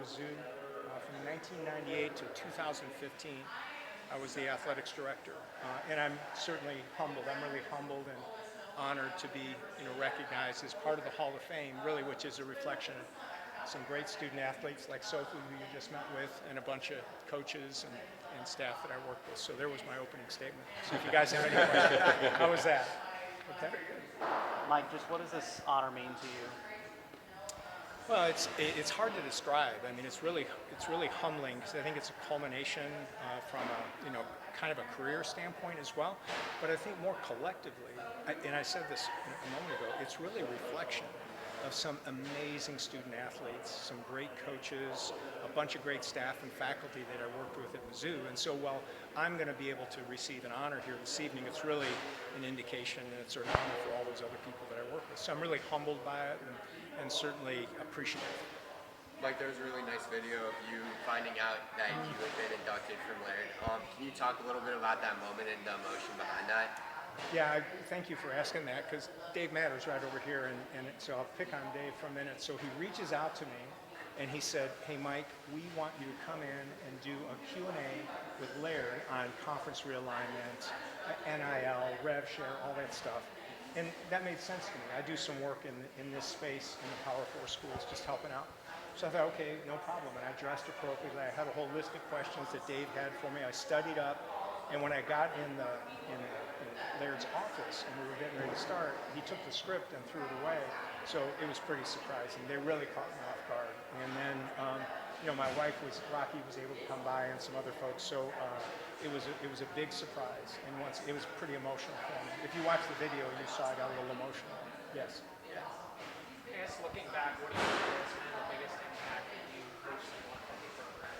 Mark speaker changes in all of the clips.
Speaker 1: Mizzou. From 1998 to 2015, I was the athletics director. And I'm certainly humbled. I'm really humbled and honored to be recognized as part of the Hall of Fame, really, which is a reflection of some great student athletes like Sophie, who you just met with, and a bunch of coaches and staff that I work with. So there was my opening statement. So if you guys have any questions, how was that? Okay.
Speaker 2: Mike, just what does this honor mean to you?
Speaker 1: Well, it's hard to describe. I mean, it's really humbling because I think it's a culmination from a kind of a career standpoint as well. But I think more collectively, and I said this a moment ago, it's really a reflection of some amazing student athletes, some great coaches, a bunch of great staff and faculty that I worked with at Mizzou. And so while I'm going to be able to receive an honor here this evening, it's really an indication and it's an honor for all those other people that I work with. So I'm really humbled by it and certainly appreciative.
Speaker 3: Mike, there was a really nice video of you finding out that you had been inducted from Laird. Can you talk a little bit about that moment and the emotion behind that?
Speaker 1: Yeah, thank you for asking that, because Dave Matter's right over here, and so I'll pick on Dave for a minute. So he reaches out to me, and he said, "Hey, Mike, we want you to come in and do a Q&A with Laird on conference realignment, NIL, rev share, all that stuff." And that made sense to me. I do some work in this space in the Power 4 schools, just helping out. So I thought, okay, no problem. And I dressed appropriately. I had a whole list of questions that Dave had for me. I studied up, and when I got in Laird's office and we were getting ready to start, he took the script and threw it away. So it was pretty surprising. They really caught me off guard. And then, my wife Rocky was able to come by, and some other folks. So it was a big surprise, and once it was pretty emotional for me. If you watch the video, you saw I got a little emotional. Yes.
Speaker 4: Yeah. I guess looking back, what do you think has been the biggest impact that you personally want from the program?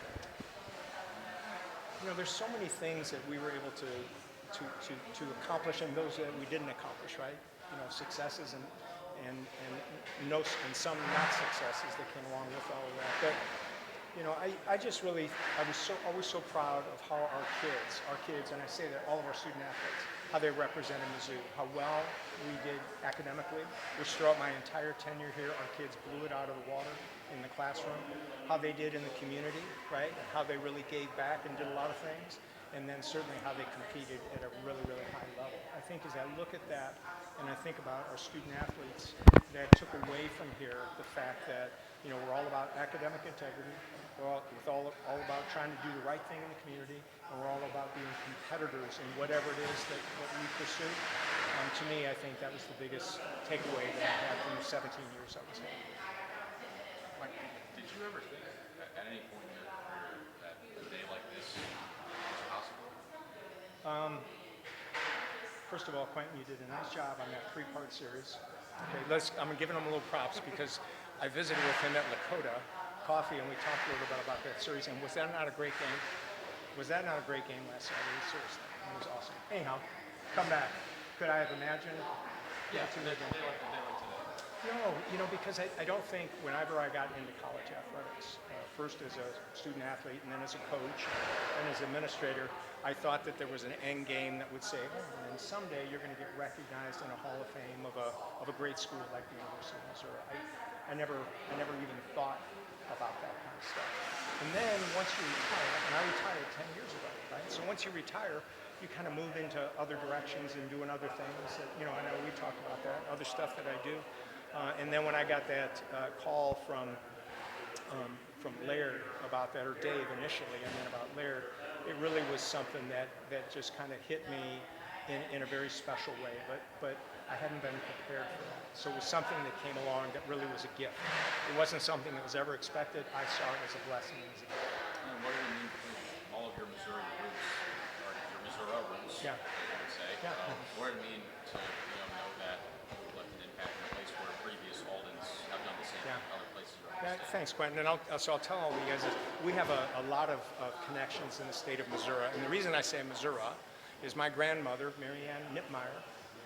Speaker 1: There's so many things that we were able to accomplish, and those that we didn't accomplish, right? Successes and some not successes that came along with all of that. But I was always so proud of how our kids, and I say that all of our student athletes, how they represented Mizzou, how well we did academically, which throughout my entire tenure here, our kids blew it out of the water in the classroom, how they did in the community, right? And how they really gave back and did a lot of things. And then certainly how they competed at a really, really high level. I think as I look at that and I think about our student athletes that took away from here the fact that, we're all about academic integrity, we're all about trying to do the right thing in the community, and we're all about being competitors in whatever it is that we pursue. To me, I think that was the biggest takeaway that I had from the 17 years I was here.
Speaker 5: Mike, did you ever think at any point in your career that a day like this was possible?
Speaker 1: First of all, Quentin, you did a nice job on that 3-part series. Okay, I'm giving him a little props because I visited with him at Lakota Coffee, and we talked a little bit about that series. And was that not a great game? Was that not a great game last Saturday? Seriously, it was awesome. Anyhow, come back. Could I have imagined?
Speaker 5: Yeah, they like today.
Speaker 1: No, because I don't think whenever I got into college athletics, first as a student athlete and then as a coach and as administrator, I thought that there was an end game that would say, and then someday you're going to get recognized in a Hall of Fame of a great school like the University of Missouri. I never even thought about that kind of stuff. And then once you retire, and I retired 10 years ago, right? So once you retire, you kind of move into other directions and doing other things that, I know we talked about that, other stuff that I do. And then when I got that call from Laird about that, or Dave initially, and then about Laird, it really was something that just kind of hit me in a very special way. But I hadn't been prepared for that. So it was something that came along that really was a gift. It wasn't something that was ever expected. I saw it as a blessing and as a gift.
Speaker 5: And what did it mean for all of your Missouri roots, or your Missouri roots,
Speaker 1: Yeah.
Speaker 5: I would say?
Speaker 1: Yeah.
Speaker 5: What did it mean to know that you left an impact in a place where previous Aldens have done the same in other places around the state?
Speaker 1: Thanks, Quentin. And I'll tell all you guys is we have a lot of connections in the state of Missouri. And the reason I say Missouri is my grandmother, Mary Ann Nippmeyer,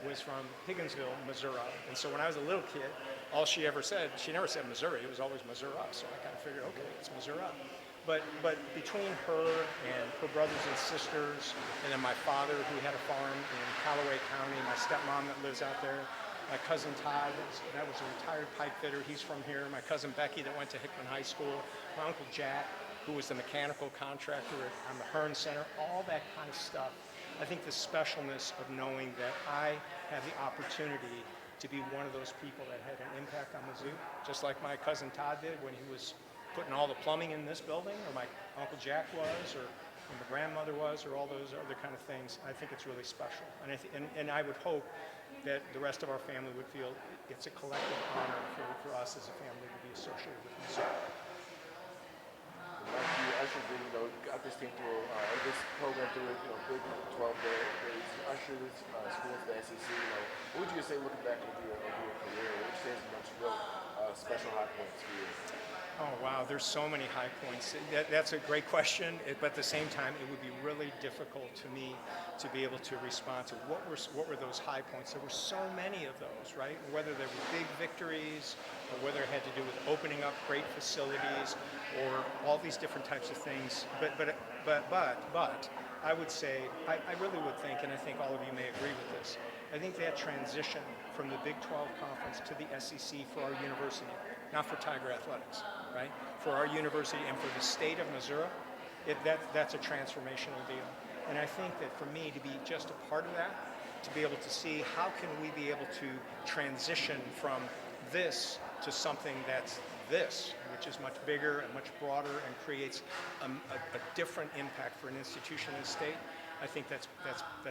Speaker 1: was from Higginsville, Missouri. And so when I was a little kid, all she ever said, she never said Missouri, it was always Missouri. So I kind of figured, okay, it's Missouri. But between her and her brothers and sisters, and then my father who had a farm in Callaway County, my stepmom that lives out there, My cousin Todd, that was a retired pipe fitter. He's from here. My cousin Becky that went to Hickman High School. My uncle Jack, who was the mechanical contractor on the Hearn Center. All that kind of stuff. I think the specialness of knowing that I have the opportunity to be one of those people that had an impact on Mizzou, just like my cousin Todd did when he was putting all the plumbing in this building, or my Uncle Jack was, or my grandmother was, or all those other kind of things. I think it's really special. And I would hope that the rest of our family would feel it's a collective honor for us as a family to be associated with Mizzou.
Speaker 6: Like you ushered in, got this team through, this program through, Big 12 days, ushered this school to the SEC. What would you say looking back over your career? What would you say is the most real special high points for you?
Speaker 1: Oh, wow, there's so many high points. That's a great question, but at the same time, it would be really difficult to me to be able to respond to what were those high points. There were so many of those, right? Whether they were big victories, or whether it had to do with opening up great facilities, or all these different types of things. But I would say, I really would think, and I think all of you may agree with this, I think that transition from the Big 12 Conference to the SEC for our university, not for Tiger Athletics, right? For our university and for the state of Missouri, that's a transformational deal. And I think that for me to be just a part of that, to be able to see how can we be able to transition from this to something that's this, which is much bigger and much broader and creates a different impact for an institution in the state, I think that's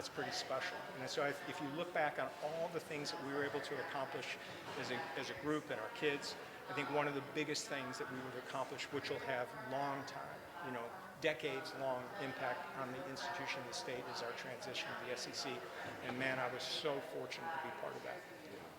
Speaker 1: pretty special. And so if you look back on all the things that we were able to accomplish as a group and our kids, I think one of the biggest things that we would accomplish, which will have long time, decades-long impact on the institution of the state, is our transition to the SEC. And man, I was so fortunate to be part of that.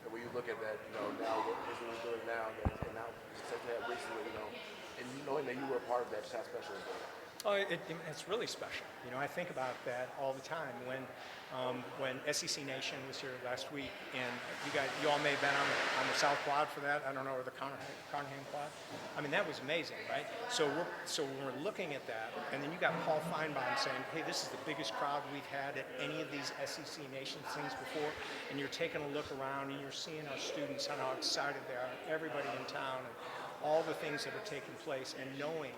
Speaker 6: And when you look at that, now what Mizzou is doing now, and now something that recently, and knowing that you were a part of that, just how special is that?
Speaker 1: Oh, it's really special. I think about that all the time. When SEC Nation was here last week, and you all may have been on the South Quad for that. I don't know, or the Carnahan Quad. I mean, that was amazing, right? So we're looking at that, and then you got Paul Feinbaum saying, "Hey, this is the biggest crowd we've had at any of these SEC Nation things before." And you're taking a look around, and you're seeing our students and how excited they are, everybody in town, and all the things that are taking place, and knowing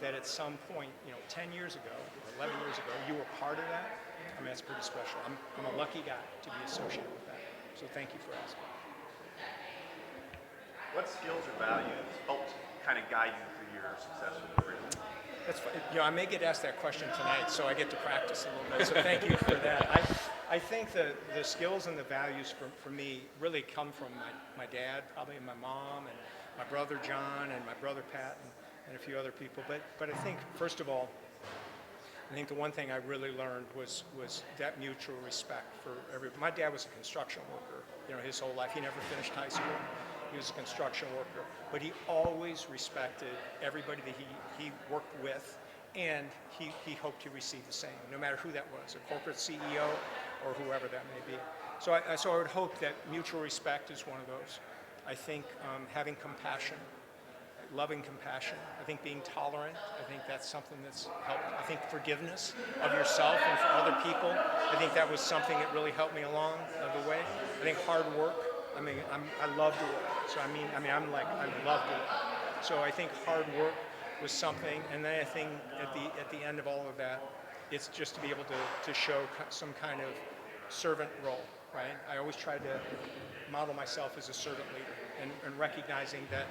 Speaker 1: that at some point, 10 years ago, 11 years ago, you were part of that. I mean, that's pretty special. I'm a lucky guy to be associated with that. So thank you for asking.
Speaker 7: What skills or values helped kind of guide you through your successful career?
Speaker 1: That's I may get asked that question tonight, so I get to practice a little bit. So thank you for that. I think the skills and the values for me really come from my dad, probably, and my mom, and my brother John, and my brother Pat, and a few other people. But I think, first of all, I think the one thing I really learned was that mutual respect for everybody. My dad was a construction worker, his whole life. He never finished high school. He was a construction worker. But he always respected everybody that he worked with, and he hoped to receive the same, no matter who that was, a corporate CEO or whoever that may be. So I would hope that mutual respect is one of those. I think having compassion, loving compassion. I think being tolerant. I think that's something that's helped. I think forgiveness of yourself and for other people. I think that was something that really helped me along the way. I think hard work. I mean, I love to work. So I love to work. So I think hard work was something. And then I think at the end of all of that, it's just to be able to show some kind of servant role, right? I always tried to model myself as a servant leader, and recognizing that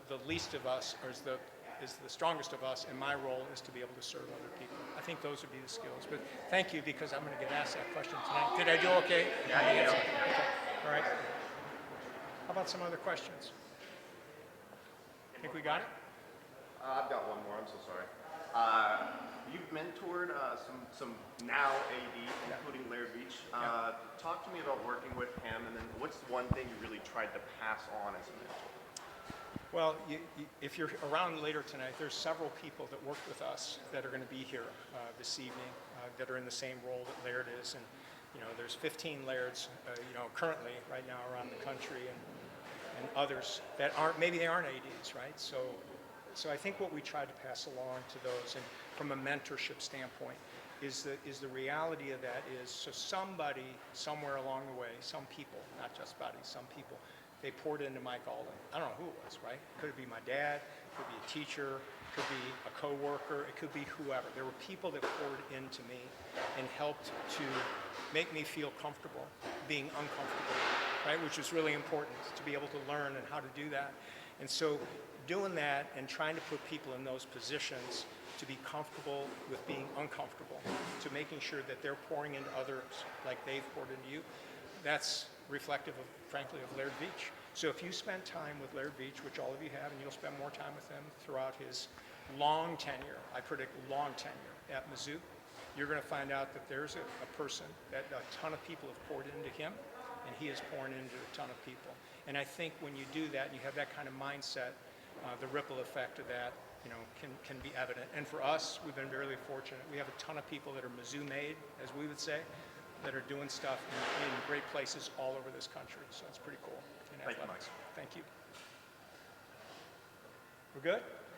Speaker 1: the least of us is the strongest of us, and my role is to be able to serve other people. I think those would be the skills. But thank you, because I'm going to get asked that question tonight. Did I do okay?
Speaker 7: Yeah, you did.
Speaker 1: Okay. All right. How about some other questions? Think we got it?
Speaker 7: I've got one more. I'm so sorry. You've mentored some now AD, including Laird Beach. Talk to me about working with him, and then what's one thing you really tried to pass on as a mentor?
Speaker 1: Well, if you're around later tonight, there's several people that worked with us that are going to be here this evening that are in the same role that Laird is. And, there's 15 Lairds, currently right now around the country, and others that maybe they aren't ADs, right? So I think what we try to pass along to those, and from a mentorship standpoint, is the reality of that is, so somebody somewhere along the way, some people, not just buddies, some people, they poured into Mike Alden. I don't know who it was, right? Could it be my dad? Could be a teacher? Could be a coworker? It could be whoever. There were people that poured into me and helped to make me feel comfortable being uncomfortable, right? Which is really important to be able to learn and how to do that. And so doing that and trying to put people in those positions to be comfortable with being uncomfortable, to making sure that they're pouring into others like they've poured into you, that's reflective of, frankly, of Laird Beach. So if you spend time with Laird Beach, which all of you have, and you'll spend more time with him throughout his long tenure, I predict long tenure at Mizzou, you're going to find out that there's a person that a ton of people have poured into him, and he is pouring into a ton of people. And I think when you do that, and you have that kind of mindset, the ripple effect of that, can be evident. And for us, we've been very fortunate. We have a ton of people that are Mizzou made, as we would say, that are doing stuff in great places all over this country. So it's pretty cool in
Speaker 7: Thank you,
Speaker 1: athletics.
Speaker 7: Mike.
Speaker 1: Thank you. We're good?